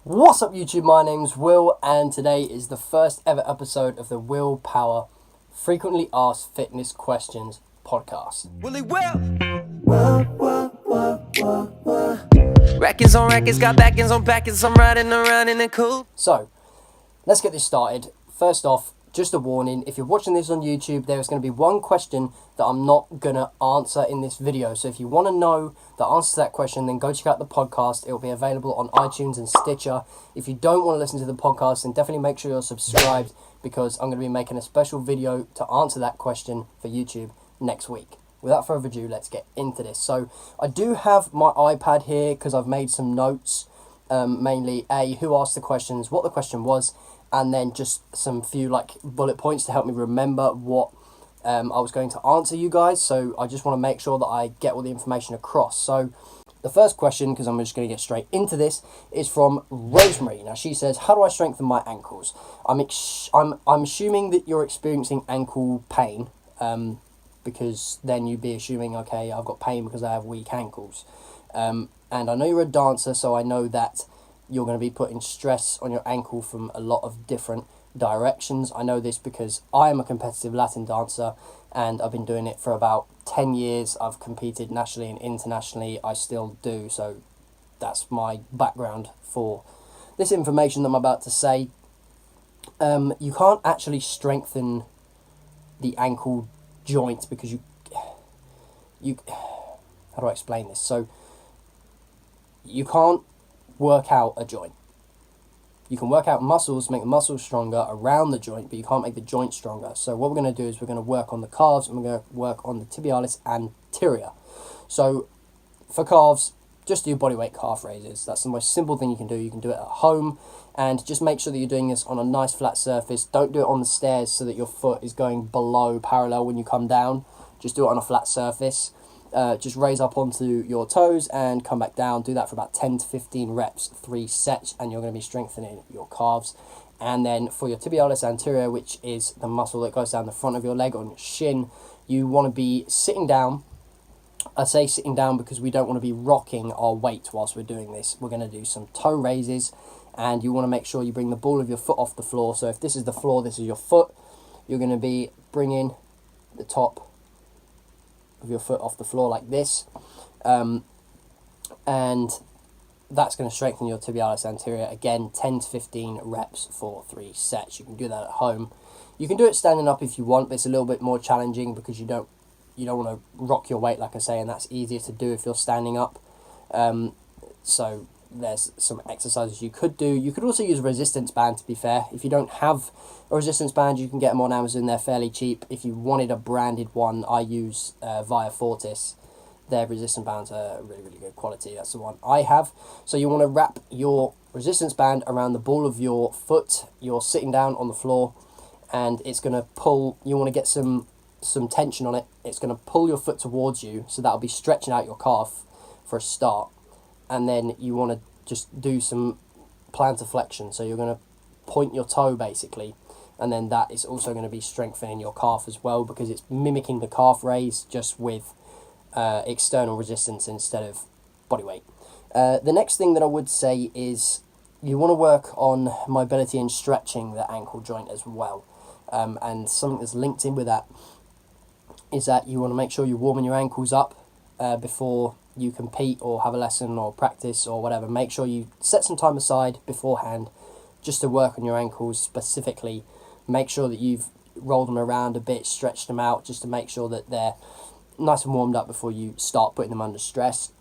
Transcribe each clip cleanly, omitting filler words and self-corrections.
What's up YouTube, my name's Will and today is the first ever episode of the Willpower Frequently Asked Fitness Questions podcast. Willie Will. Rackets on rackets, got backings on backings, I'm riding around in the coupe. So, let's get this started. First off, just a warning, if you're watching this on YouTube, there is going to be one question that I'm not going to answer in this video. So if you want to know the answer to that question, then go check out the podcast. It will be available on iTunes and Stitcher. If you don't want to listen to the podcast, then definitely make sure you're subscribed because I'm going to be making a special video to answer that question for YouTube next week. Without further ado, let's get into this. So I do have my iPad here because I've made some notes, mainly who asked the questions, what the question was, and then just some few bullet points to help me remember what I was going to answer you guys. So I just want to make sure that I get all the information across. So the first question, because I'm just going to get straight into this, is from Rosemerrie. Now she says, how do I strengthen my ankles? I'm assuming that you're experiencing ankle pain, because then you'd be assuming, okay, I've got pain because I have weak ankles. And I know you're a dancer, so I know that you're going to be putting stress on your ankle from a lot of different directions. I know this because I am a competitive Latin dancer and I've been doing it for about 10 years. I've competed nationally and internationally. I still do, so that's my background for this information that I'm about to say. You can't actually strengthen the ankle joint because you how do I explain this? So you can't work out a joint. You can work out muscles, make the muscles stronger around the joint, but you can't make the joint stronger. So what we're going to do is we're going to work on the calves and we're going to work on the tibialis anterior. So for calves, just do bodyweight calf raises. That's the most simple thing you can do. You can do it at home and just make sure that you're doing this on a nice flat surface. Don't do it on the stairs so that your foot is going below parallel when you come down. Just do it on a flat surface. Just raise up onto your toes and come back down. Do that for about 10 to 15 reps, 3 sets, and you're going to be strengthening your calves. And then for your tibialis anterior, which is the muscle that goes down the front of your leg on your shin, you want to be sitting down. I say sitting down because we don't want to be rocking our weight whilst we're doing this. We're going to do some toe raises, and you want to make sure you bring the ball of your foot off the floor. So if this is the floor, this is your foot, you're going to be bringing the top of your foot off the floor like this, and that's going to strengthen your tibialis anterior. Again, 10 to 15 reps for 3 sets. You can do that at home. You can do it standing up if you want, but it's a little bit more challenging because you don't want to rock your weight, like I say, and that's easier to do if you're standing up. So there's some exercises you could do. You could also use a resistance band, to be fair. If you don't have a resistance band, you can get them on Amazon. They're fairly cheap. If you wanted a branded one, I use Via Fortis. Their resistance bands are really, really good quality. That's the one I have. So you want to wrap your resistance band around the ball of your foot. You're sitting down on the floor, and it's going to pull. You want to get some tension on it. It's going to pull your foot towards you, so that'll be stretching out your calf for a start. And then you want to just do some plantar flexion. So you're going to point your toe basically, and then that is also going to be strengthening your calf as well because it's mimicking the calf raise just with external resistance instead of body weight. The next thing that I would say is you want to work on mobility and stretching the ankle joint as well. And something that's linked in with that is that you want to make sure you're warming your ankles up before you compete or have a lesson or practice or whatever. Make sure you set some time aside beforehand just to work on your ankles specifically. Make sure that you've rolled them around a bit, stretched them out, just to make sure that they're nice and warmed up before you start putting them under stress.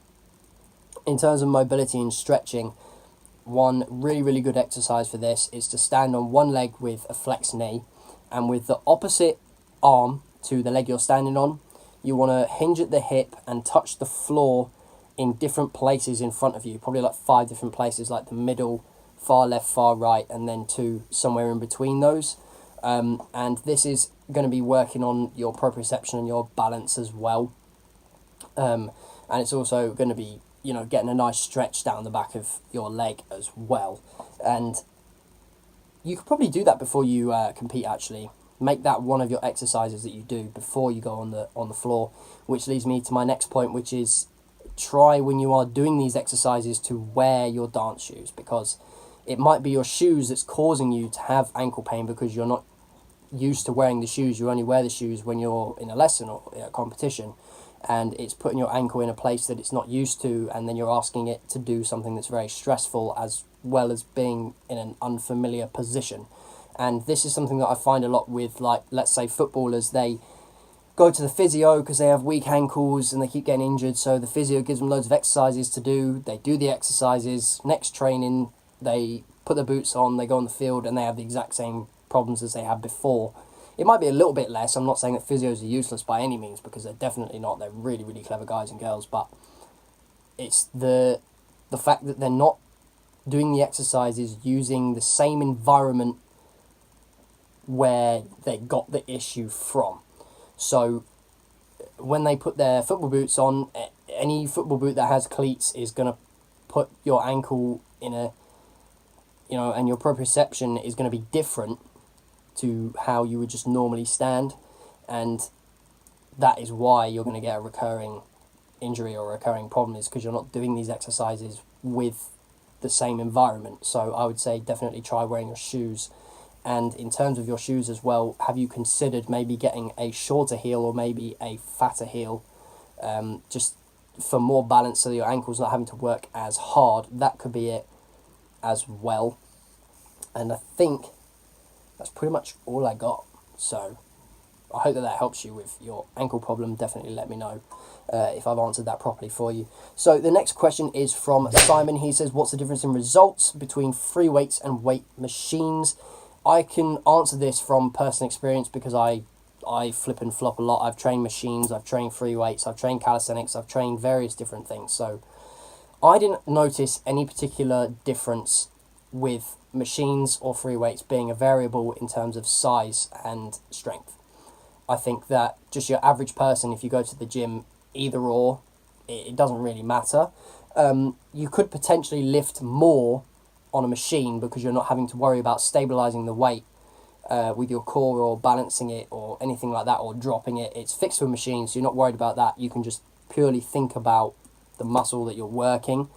In terms of mobility and stretching, one really, really good exercise for this is to stand on one leg with a flexed knee, and with the opposite arm to the leg you're standing on, you want to hinge at the hip and touch the floor in different places in front of you, probably like 5 different places, like the middle, far left, far right, and then 2 somewhere in between those. And this is going to be working on your proprioception and your balance as well. And it's also going to be, getting a nice stretch down the back of your leg as well. And you could probably do that before you compete, actually. Make that one of your exercises that you do before you go on the floor, which leads me to my next point, which is try when you are doing these exercises to wear your dance shoes, because It might be your shoes that's causing you to have ankle pain because you're not used to wearing the shoes. You only wear the shoes when you're in a lesson or a competition, and it's putting your ankle in a place that it's not used to, and then you're asking it to do something that's very stressful as well as being in an unfamiliar position. And this is something that I find a lot with, like, let's say footballers. They go to the physio because they have weak ankles and they keep getting injured, so the physio gives them loads of exercises to do. They do the exercises, next training they put their boots on, they go on the field, and they have the exact same problems as they had before. It might be a little bit less. I'm not saying that physios are useless by any means, because they're definitely not. They're really, really clever guys and girls, but it's the fact that they're not doing the exercises using the same environment where they got the issue from. So when they put their football boots on, any football boot that has cleats is going to put your ankle in a, and your proprioception is going to be different to how you would just normally stand, and that is why you're going to get a recurring injury or a recurring problem, is because you're not doing these exercises with the same environment. So I would say definitely try wearing your shoes. And in terms of your shoes as well, have you considered maybe getting a shorter heel or maybe a fatter heel, just for more balance, so that your ankle's not having to work as hard? That could be it as well. And I think that's pretty much all I got. So I hope that helps you with your ankle problem. Definitely let me know if I've answered that properly for you. So the next question is from Simon. He says, what's the difference in results between free weights and weight machines? I can answer this from personal experience because I flip and flop a lot. I've trained machines, I've trained free weights, I've trained calisthenics, I've trained various different things. So I didn't notice any particular difference with machines or free weights being a variable in terms of size and strength. I think that just your average person, if you go to the gym, either or, it doesn't really matter. You could potentially lift more on a machine because you're not having to worry about stabilizing the weight with your core or balancing it or anything like that, or dropping it. It's fixed with machines, so you're not worried about that. You can just purely think about the muscle that you're working.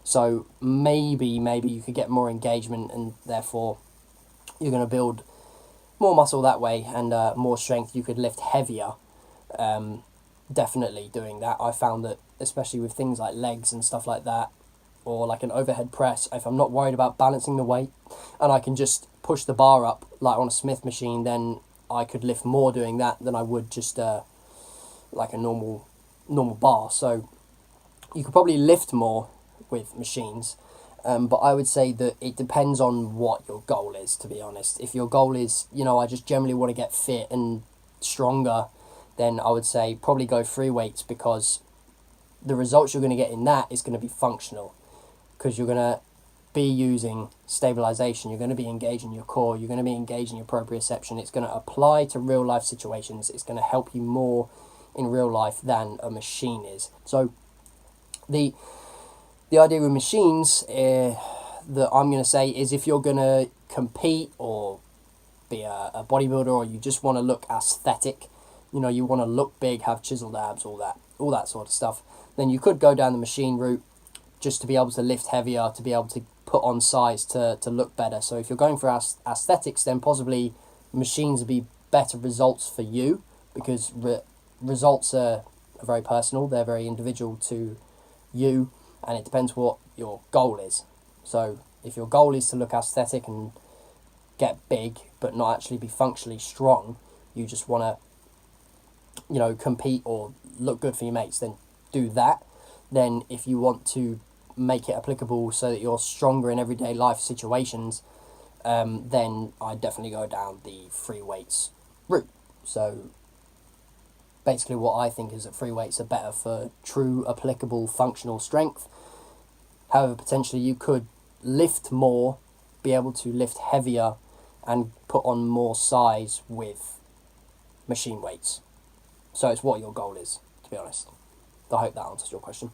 So maybe you could get more engagement, and therefore you're going to build more muscle that way, and more strength. You could lift heavier, definitely doing that. I found that, especially with things like legs and stuff like that, or like an overhead press, if I'm not worried about balancing the weight and I can just push the bar up like on a Smith machine, then I could lift more doing that than I would just like a normal bar. So you could probably lift more with machines, but I would say that it depends on what your goal is, to be honest. If your goal is, I just generally want to get fit and stronger, then I would say probably go free weights, because the results you're going to get in that is going to be functional, because you're going to be using stabilization, you're going to be engaging your core, you're going to be engaging your proprioception. It's going to apply to real life situations. It's going to help you more in real life than a machine is. So the idea with machines that I'm going to say is, if you're going to compete or be a bodybuilder, or you just want to look aesthetic, you want to look big, have chiseled abs, all that sort of stuff, then you could go down the machine route just to be able to lift heavier, to be able to put on size, to look better. So if you're going for aesthetics, then possibly machines would be better results for you, because results are very personal, they're very individual to you, and it depends what your goal is. So if your goal is to look aesthetic and get big but not actually be functionally strong, you just want to compete or look good for your mates, then do that. Then if you want to make it applicable so that you're stronger in everyday life situations, then I definitely go down the free weights route. So basically what I think is that free weights are better for true applicable functional strength. However, potentially you could lift more, be able to lift heavier and put on more size with machine weights. So it's what your goal is, to be honest. I hope that answers your question.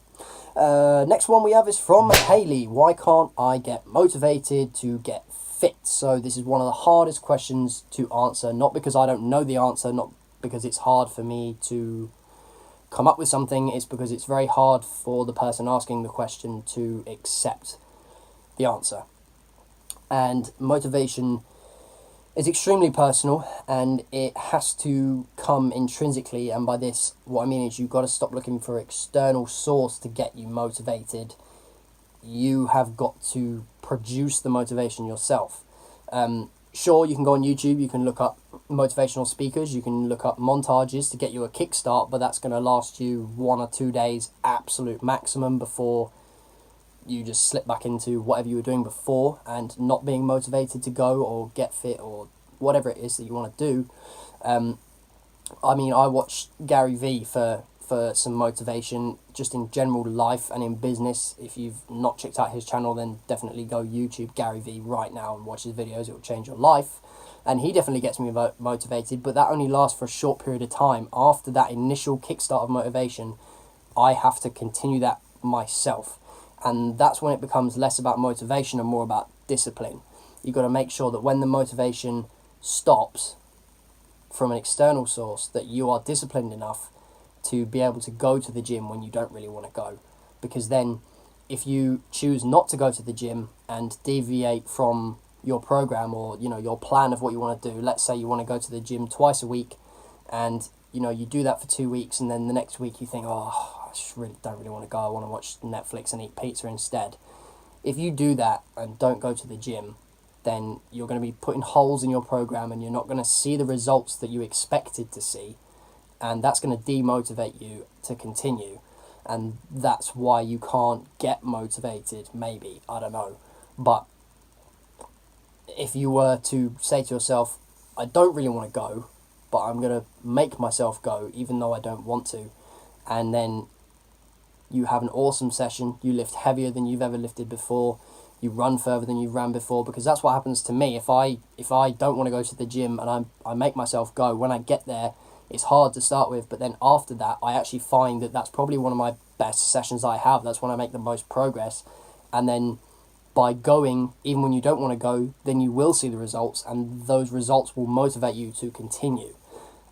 Next one we have is from Hayley. Why can't I get motivated to get fit? So this is one of the hardest questions to answer, not because I don't know the answer, not because it's hard for me to come up with something, it's because it's very hard for the person asking the question to accept the answer. And motivation is extremely personal, and it has to come intrinsically. And by this, what I mean is you've got to stop looking for external source to get you motivated. You have got to produce the motivation yourself. Sure, you can go on YouTube, you can look up motivational speakers, you can look up montages to get you a kickstart, but that's going to last you 1 or 2 days, absolute maximum, before you just slip back into whatever you were doing before and not being motivated to go or get fit or whatever it is that you want to do. I mean, I watched Gary Vee for some motivation just in general life and in business. If you've not checked out his channel, then definitely go YouTube Gary Vee right now and watch his videos. It will change your life. And he definitely gets me motivated, but that only lasts for a short period of time. After that initial kickstart of motivation, I have to continue that myself. And that's when it becomes less about motivation and more about discipline. You've got to make sure that when the motivation stops from an external source, that you are disciplined enough to be able to go to the gym when you don't really want to go. Because then if you choose not to go to the gym and deviate from your program or, you know, your plan of what you want to do, let's say you want to go to the gym twice a week, and, you know, you do that for 2 weeks, and then the next week you think, oh, I just don't really want to go, I want to watch Netflix and eat pizza instead. If you do that and don't go to the gym, then you're going to be putting holes in your program and you're not going to see the results that you expected to see, and that's going to demotivate you to continue. And that's why you can't get motivated, maybe, I don't know. But if you were to say to yourself, I don't really want to go, but I'm going to make myself go even though I don't want to, and then you have an awesome session, you lift heavier than you've ever lifted before, you run further than you've ran before, because that's what happens to me. If I don't want to go to the gym and I make myself go, when I get there, it's hard to start with, but then after that, I actually find that that's probably one of my best sessions I have. That's when I make the most progress. And then by going, even when you don't want to go, then you will see the results, and those results will motivate you to continue.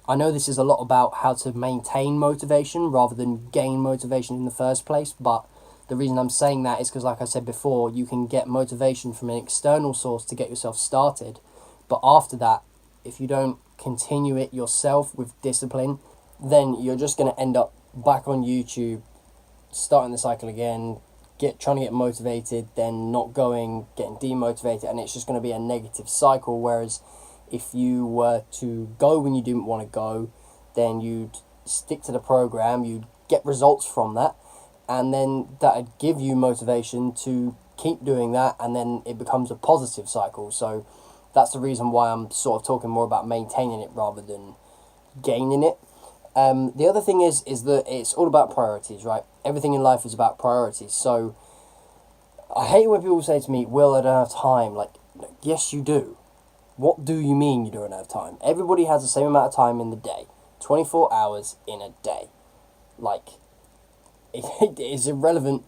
I know this is a lot about how to maintain motivation rather than gain motivation in the first place, but the reason I'm saying that is because, like I said before, you can get motivation from an external source to get yourself started, but after that, if you don't continue it yourself with discipline, then you're just going to end up back on YouTube, starting the cycle again, trying to get motivated, then not going, getting demotivated, and it's just going to be a negative cycle. Whereas if you were to go when you didn't want to go, then you'd stick to the program, you'd get results from that, and then that'd give you motivation to keep doing that, and then it becomes a positive cycle. So that's the reason why I'm sort of talking more about maintaining it rather than gaining it. The other thing is that it's all about priorities, right? Everything in life is about priorities. So I hate when people say to me, Will, I don't have time. Like, yes, you do. What do you mean you don't have time? Everybody has the same amount of time in the day. 24 hours in a day. Like, it is irrelevant,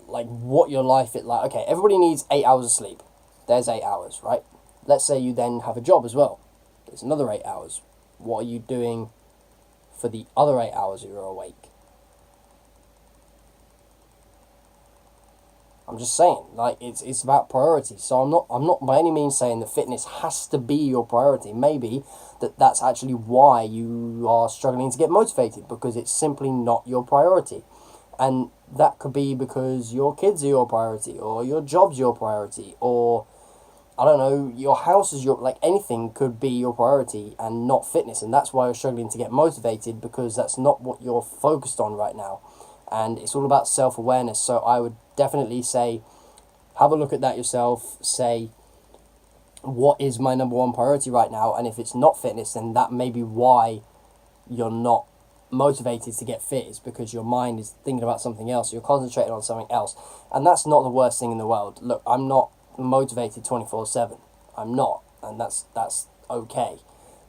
like, what your life is like. Okay, everybody needs 8 hours of sleep. There's 8 hours, right? Let's say you then have a job as well. There's another 8 hours. What are you doing for the other 8 hours you're awake? I'm just saying, like, it's about priorities. So I'm not by any means saying that fitness has to be your priority. Maybe that's actually why you are struggling to get motivated, because it's simply not your priority. And that could be because your kids are your priority, or your job's your priority, or I don't know, your house is your, like, anything could be your priority and not fitness. And that's why you're struggling to get motivated, because that's not what you're focused on right now. And it's all about self-awareness. So I would definitely say, have a look at that yourself. Say, what is my number one priority right now? And if it's not fitness, then that may be why you're not motivated to get fit, is because your mind is thinking about something else. You're concentrating on something else. And that's not the worst thing in the world. Look, I'm not motivated 24/7. I'm not. And that's okay.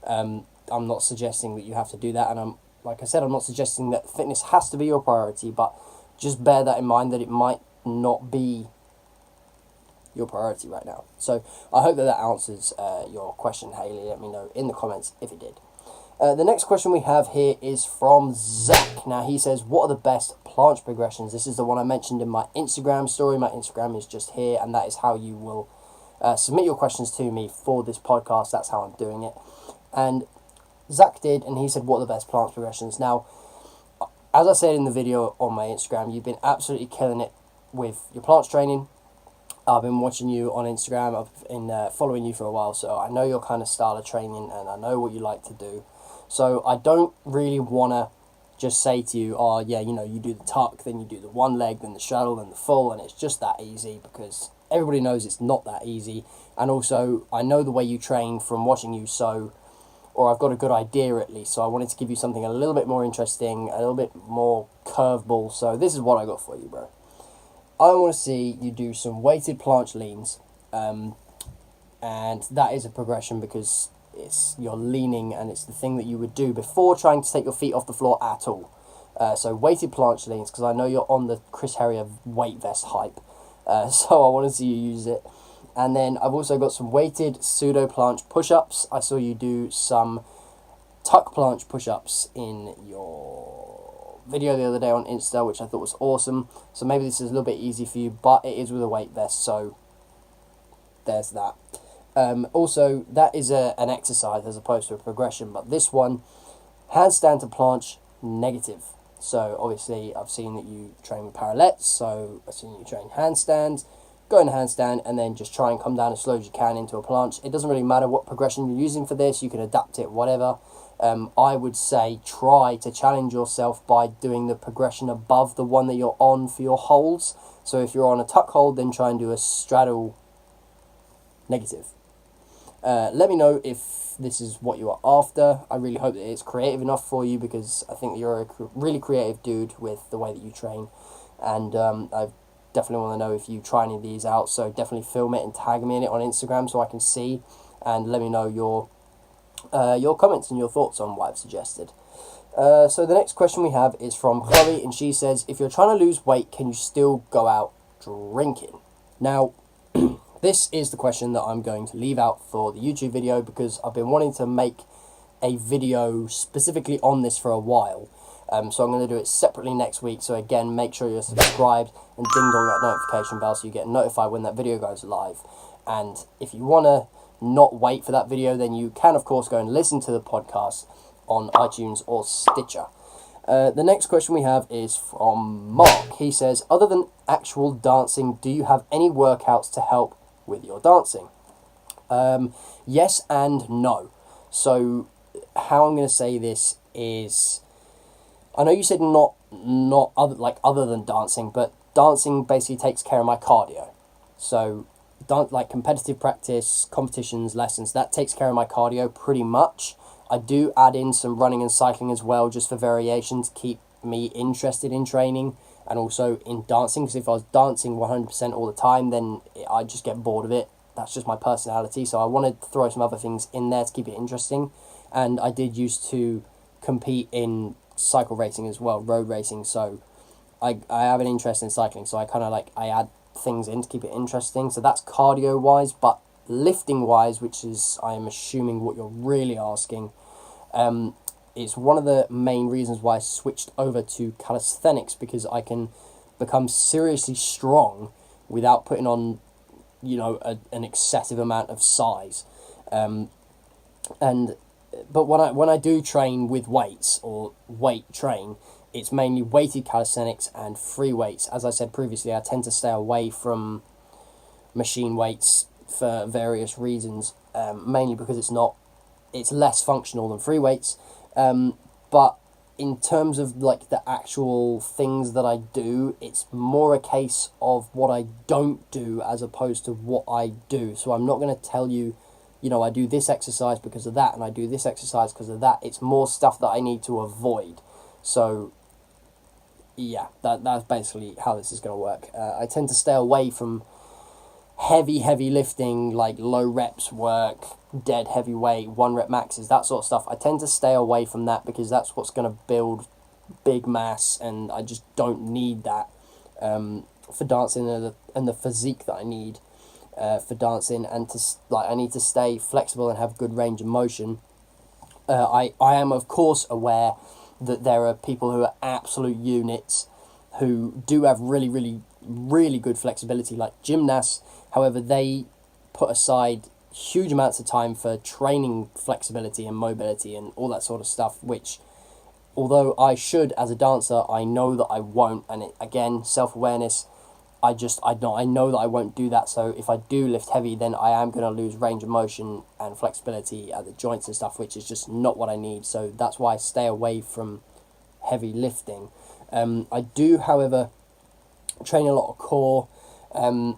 I'm not suggesting that you have to do that. And like I said, I'm not suggesting that fitness has to be your priority, but just bear that in mind, that it might not be your priority right now. So I hope that answers your question, Hayley. Let me know in the comments if it did. The next question we have here is from Zach. Now he says, what are the best planche progressions? This is the one I mentioned in my Instagram story. My Instagram is just here, and that is how you will submit your questions to me for this podcast. That's how I'm doing it. And Zach did, and he said, what are the best planche progressions? Now, as I said in the video on my Instagram, you've been absolutely killing it with your planche training. I've been watching you on Instagram. I've been following you for a while, so I know your kind of style of training, and I know what you like to do. So I don't really want to just say to you, oh yeah, you know, you do the tuck, then you do the one leg, then the shuttle, then the full, and it's just that easy, because everybody knows it's not that easy. And also, I know the way you train from watching you, so, or I've got a good idea at least, so I wanted to give you something a little bit more interesting, a little bit more curveball. So this is what I got for you, bro. I want to see you do some weighted planche leans, and that is a progression because you're leaning, and it's the thing that you would do before trying to take your feet off the floor at all. So weighted planche leans, because I know you're on the Chris Harrier weight vest hype, so I want to see you use it. And then I've also got some weighted pseudo planche push-ups. I saw you do some tuck planche push-ups in your video the other day on Insta, which I thought was awesome. So maybe this is a little bit easy for you, but it is with a weight vest, so there's that. Also, that is an exercise as opposed to a progression, but this one, handstand to planche, negative. So obviously I've seen that you train with parallettes, so I've seen you train handstands, go in a handstand, and then just try and come down as slow as you can into a planche. It doesn't really matter what progression you're using for this, you can adapt it, whatever. I would say try to challenge yourself by doing the progression above the one that you're on for your holds. So if you're on a tuck hold, then try and do a straddle negative. Let me know if this is what you are after. I really hope that it's creative enough for you, because I think that you're a really creative dude with the way that you train, and I definitely want to know if you try any of these out. So definitely film it and tag me in it on Instagram so I can see, and let me know your comments and your thoughts on what I've suggested. So the next question we have is from Chloe, and she says, if you're trying to lose weight, can you still go out drinking? Now, this is the question that I'm going to leave out for the YouTube video, because I've been wanting to make a video specifically on this for a while. So I'm going to do it separately next week. So again, make sure you're subscribed and ding dong that notification bell so you get notified when that video goes live. And if you want to not wait for that video, then you can of course go and listen to the podcast on iTunes or Stitcher. The next question we have is from Mark. He says, other than actual dancing, do you have any workouts to help with your dancing? Yes and no. So how I'm going to say this is, I know you said not other than dancing, but dancing basically takes care of my cardio. So like competitive practice, competitions, lessons, that takes care of my cardio pretty much. I do add in some running and cycling as well, just for variation, to keep me interested in training and also in dancing, because if I was dancing 100% all the time, then I'd just get bored of it. That's just my personality, so I wanted to throw some other things in there to keep it interesting. And I did used to compete in cycle racing as well, road racing, so I have an interest in cycling, so I kind of I add things in to keep it interesting. So that's cardio wise, but lifting wise, which is I am assuming what you're really asking, it's one of the main reasons why I switched over to calisthenics, because I can become seriously strong without putting on, you know, an excessive amount of size. But when I do train with weights or weight train, it's mainly weighted calisthenics and free weights. As I said previously, I tend to stay away from machine weights for various reasons, mainly because it's less functional than free weights. But in terms of like the actual things that I do, it's more a case of what I don't do as opposed to what I do. So I'm not going to tell you, you know, I do this exercise because of that, and I do this exercise because of that. It's more stuff that I need to avoid. So yeah, that's basically how this is going to work. I tend to stay away from heavy lifting, like low reps work, dead heavy weight, 1 rep maxes, that sort of stuff. I tend to stay away from that because that's what's going to build big mass, and I just don't need that for dancing and the physique that I need for dancing, and I need to stay flexible and have good range of motion. I am of course aware that there are people who are absolute units who do have really good flexibility, like gymnasts. However, they put aside huge amounts of time for training flexibility and mobility and all that sort of stuff, which, although I should as a dancer, I know that I won't. And again, self-awareness, I know that I won't do that. So if I do lift heavy, then I am going to lose range of motion and flexibility at the joints and stuff, which is just not what I need. So that's why I stay away from heavy lifting. I do, however, train a lot of core, and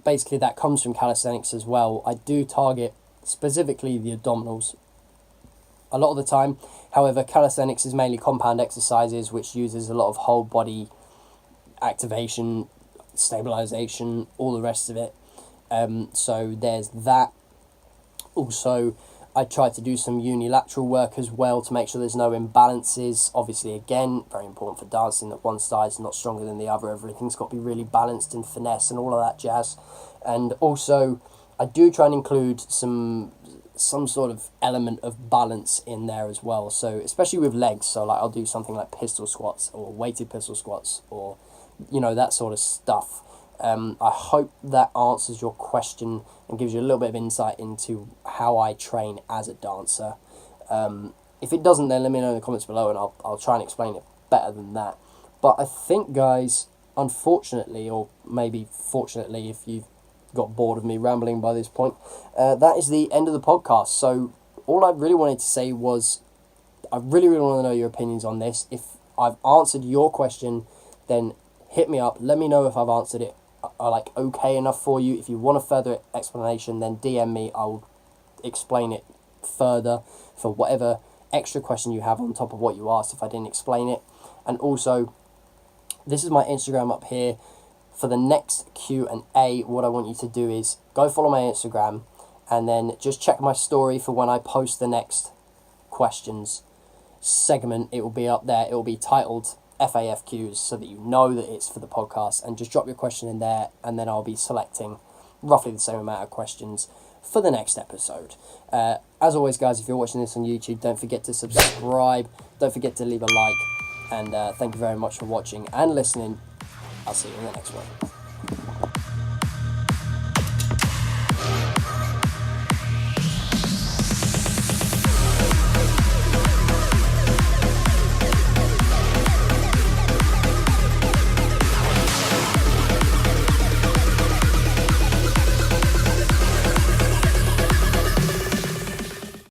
basically that comes from calisthenics as well. I do target specifically the abdominals a lot of the time. However, calisthenics is mainly compound exercises, which uses a lot of whole body activation, stabilization, all the rest of it. So there's that. Also, I try to do some unilateral work as well to make sure there's no imbalances. Obviously, again, very important for dancing that one side's not stronger than the other. Everything's got to be really balanced and finesse and all of that jazz. And also, I do try and include some sort of element of balance in there as well. So especially with legs, so like I'll do something like pistol squats or weighted pistol squats, or that sort of stuff. I hope that answers your question and gives you a little bit of insight into how I train as a dancer. If it doesn't, then let me know in the comments below, and I'll try and explain it better than that. But I think, guys, unfortunately, or maybe fortunately, if you've got bored of me rambling by this point, that is the end of the podcast. So all I really wanted to say was, I really want to know your opinions on this. If I've answered your question, then hit me up. Let me know if I've answered it okay enough for you. If you want a further explanation, then DM me. I'll explain it further for whatever extra question you have on top of what you asked if I didn't explain it. And also, this is my Instagram up here. For the next Q&A, what I want you to do is go follow my Instagram, and then just check my story for when I post the next questions segment. It will be up there. It will be titled FAFQs, so that you know that it's for the podcast, and just drop your question in there, and then I'll be selecting roughly the same amount of questions for the next episode. As always, guys, if you're watching this on YouTube, don't forget to subscribe, don't forget to leave a like, and thank you very much for watching and listening. I'll see you in the next one.